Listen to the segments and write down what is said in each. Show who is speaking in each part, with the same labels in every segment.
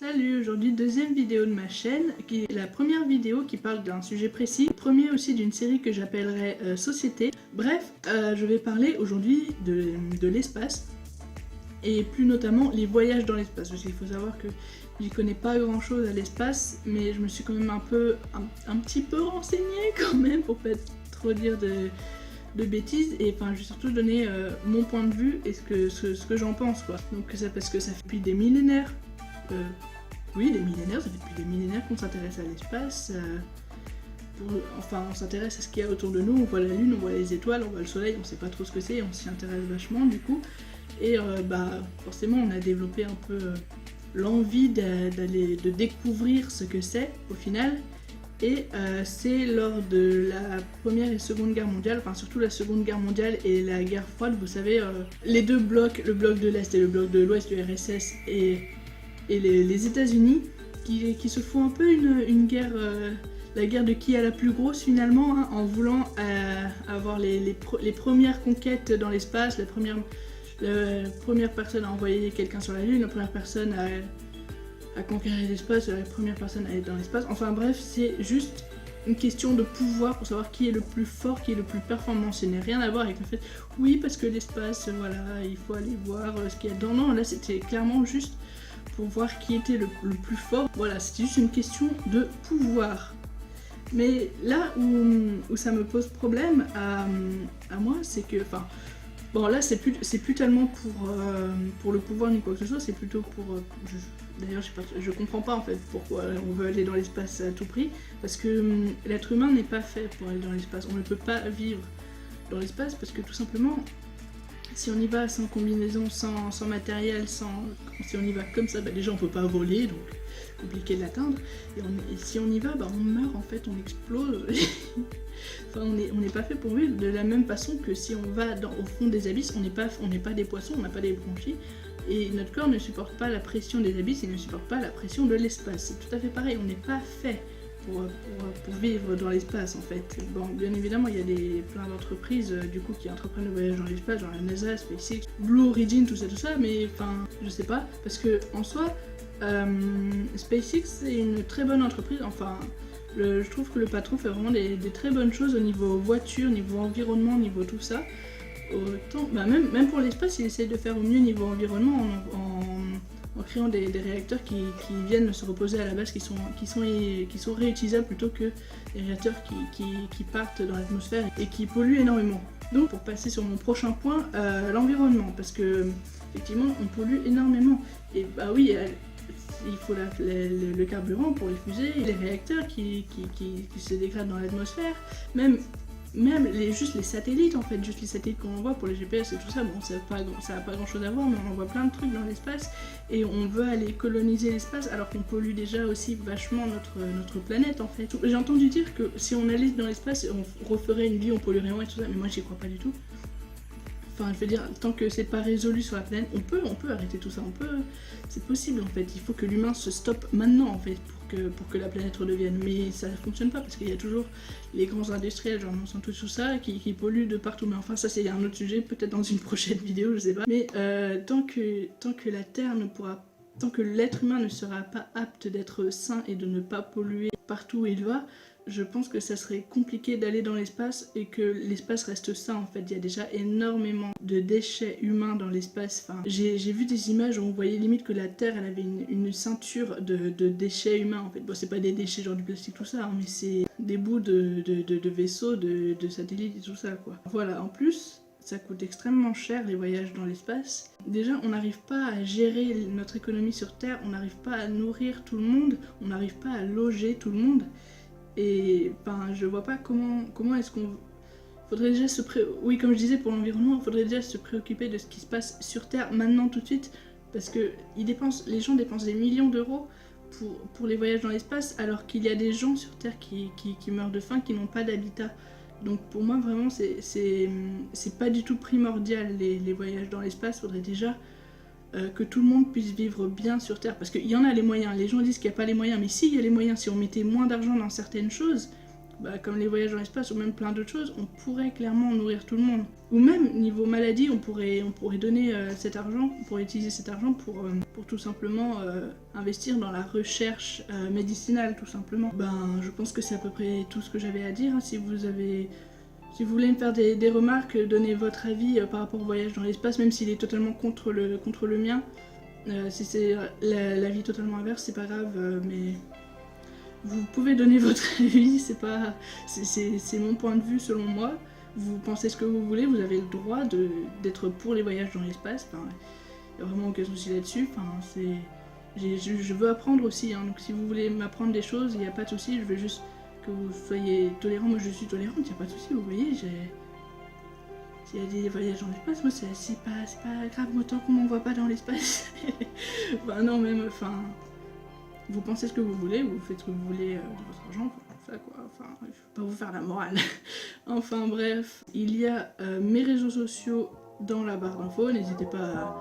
Speaker 1: Salut, aujourd'hui deuxième vidéo de ma chaîne, qui est la première vidéo qui parle d'un sujet précis, le premier aussi d'une série que j'appellerais Société. Bref, je vais parler aujourd'hui de l'espace, et plus notamment les voyages dans l'espace, parce qu'il faut savoir que j'y connais pas grand chose à l'espace, mais je me suis quand même un petit peu renseignée quand même, pour pas trop dire de bêtises, et enfin je vais surtout donner mon point de vue et ce que j'en pense quoi. Donc c'est parce que ça fait depuis des millénaires. Oui, des millénaires, ça fait depuis des millénaires qu'on s'intéresse à l'espace. On s'intéresse à ce qu'il y a autour de nous, on voit la lune, on voit les étoiles, on voit le soleil, on sait pas trop ce que c'est, on s'y intéresse vachement du coup. Et forcément on a développé un peu l'envie de découvrir ce que c'est au final. Et c'est lors de la Première et Seconde Guerre mondiale, enfin surtout la Seconde Guerre mondiale et la guerre froide, vous savez, les deux blocs, le bloc de l'Est et le bloc de l'Ouest du RSS et les États-Unis qui se font un peu une guerre, la guerre de qui a la plus grosse finalement, hein, en voulant avoir les premières conquêtes dans l'espace, la première personne à envoyer quelqu'un sur la Lune, la première personne à conquérir l'espace, la première personne à être dans l'espace. Enfin bref, c'est juste une question de pouvoir pour savoir qui est le plus fort, qui est le plus performant. Ce n'est rien à voir avec le fait, oui parce que l'espace, voilà, il faut aller voir ce qu'il y a dedans. Non, là c'était clairement juste pour voir qui était le plus fort. Voilà, c'était juste une question de pouvoir. Mais là où ça me pose problème à moi, c'est que, enfin, bon là c'est plus tellement pour le pouvoir ni quoi que ce soit, c'est plutôt pour... D'ailleurs je comprends pas en fait pourquoi on veut aller dans l'espace à tout prix, parce que l'être humain n'est pas fait pour aller dans l'espace, on ne peut pas vivre dans l'espace parce que tout simplement, si on y va sans combinaison, sans matériel, si on y va comme ça, déjà on peut pas voler, donc compliqué de l'atteindre. Et si on y va, on meurt en fait, on explose. Enfin, on n'est pas fait pour vivre de la même façon que si on va au fond des abysses, on n'est pas des poissons, on n'a pas des bronchies. Et notre corps ne supporte pas la pression des abysses, il ne supporte pas la pression de l'espace. C'est tout à fait pareil, on n'est pas fait pour vivre dans l'espace en fait. Bon, bien évidemment, il y a plein d'entreprises du coup qui entreprennent le voyage dans l'espace, genre la NASA, SpaceX, Blue Origin, tout ça, mais enfin, je sais pas, parce que en soi, SpaceX c'est une très bonne entreprise, enfin, je trouve que le patron fait vraiment des très bonnes choses au niveau voiture, niveau environnement, niveau tout ça. Autant, même pour l'espace, il essaie de faire au mieux niveau environnement en créant des réacteurs qui viennent se reposer à la base, qui sont réutilisables plutôt que des réacteurs qui partent dans l'atmosphère et qui polluent énormément. Donc pour passer sur mon prochain point, l'environnement, parce que effectivement on pollue énormément. Et bah oui, il faut le carburant pour les fusées, les réacteurs qui se dégradent dans l'atmosphère, même juste les satellites en fait, juste les satellites qu'on envoie pour les GPS et tout ça, bon ça n'a pas grand chose à voir, mais on envoie plein de trucs dans l'espace et on veut aller coloniser l'espace alors qu'on pollue déjà aussi vachement notre planète en fait. J'ai entendu dire que si on allait dans l'espace, on referait une vie, on polluerait moins et tout ça, mais moi j'y crois pas du tout. Enfin, je veux dire, tant que c'est pas résolu sur la planète, on peut arrêter tout ça, c'est possible en fait. Il faut que l'humain se stoppe maintenant en fait pour que la planète redevienne. Mais ça fonctionne pas parce qu'il y a toujours les grands industriels, genre Monsanto tout ça, qui polluent de partout. Mais enfin, ça c'est un autre sujet, peut-être dans une prochaine vidéo, je sais pas. Mais tant que la Terre ne pourra, tant que l'être humain ne sera pas apte d'être sain et de ne pas polluer partout où il va, je pense que ça serait compliqué d'aller dans l'espace et que l'espace reste sain en fait. Il y a déjà énormément de déchets humains dans l'espace. Enfin, j'ai vu des images où on voyait limite que la Terre elle avait une ceinture de déchets humains en fait. Bon, c'est pas des déchets genre du plastique tout ça, hein, mais c'est des bouts de vaisseaux, de satellites et tout ça quoi. Voilà, en plus ça coûte extrêmement cher les voyages dans l'espace. Déjà, on n'arrive pas à gérer notre économie sur Terre, on n'arrive pas à nourrir tout le monde, on n'arrive pas à loger tout le monde. Et je vois pas comment est-ce qu'on... Faudrait déjà oui, comme je disais, pour l'environnement, il faudrait déjà se préoccuper de ce qui se passe sur Terre maintenant tout de suite, parce que les gens dépensent des millions d'euros pour les voyages dans l'espace, alors qu'il y a des gens sur Terre qui meurent de faim, qui n'ont pas d'habitat. Donc pour moi vraiment c'est pas du tout primordial les voyages dans l'espace. Faudrait déjà que tout le monde puisse vivre bien sur Terre, parce qu'il y en a les moyens. Les gens disent qu'il n'y a pas les moyens, mais si, il y a les moyens. Si on mettait moins d'argent dans certaines choses, comme les voyages dans l'espace ou même plein d'autres choses, on pourrait clairement nourrir tout le monde. Ou même niveau maladie, on pourrait donner cet argent, on pourrait utiliser cet argent pour tout simplement investir dans la recherche médicinale tout simplement. Je pense que c'est à peu près tout ce que j'avais à dire. Si vous voulez me faire des remarques, donner votre avis par rapport au voyage dans l'espace, même s'il est totalement contre le mien, si c'est l'avis totalement inverse, c'est pas grave, mais vous pouvez donner votre avis, c'est mon point de vue selon moi. Vous pensez ce que vous voulez, vous avez le droit d'être pour les voyages dans l'espace. Il n'y a vraiment aucun souci là-dessus. Je veux apprendre aussi, hein, donc si vous voulez m'apprendre des choses, il n'y a pas de souci. Je veux juste que vous soyez tolérants. Moi je suis tolérante, il n'y a pas de souci. Vous voyez, s'il y a des voyages dans l'espace, moi c'est pas grave, moi tant qu'on m'envoie pas dans l'espace. Non, même, vous pensez ce que vous voulez, vous faites ce que vous voulez de votre argent, ça quoi, je vais pas vous faire la morale. Enfin bref, il y a mes réseaux sociaux dans la barre d'infos, n'hésitez pas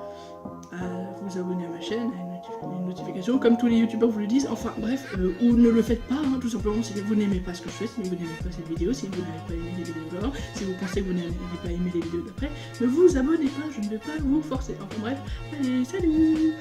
Speaker 1: à vous abonner à ma chaîne, à les notifications, comme tous les youtubeurs vous le disent, enfin bref, ou ne le faites pas, hein, tout simplement si vous n'aimez pas ce que je fais, si vous n'aimez pas cette vidéo, si vous n'avez pas aimé les vidéos d'avant, si vous pensez que vous n'avez pas aimé les vidéos d'après, ne vous abonnez pas, je ne vais pas vous forcer. Enfin bref, allez, salut!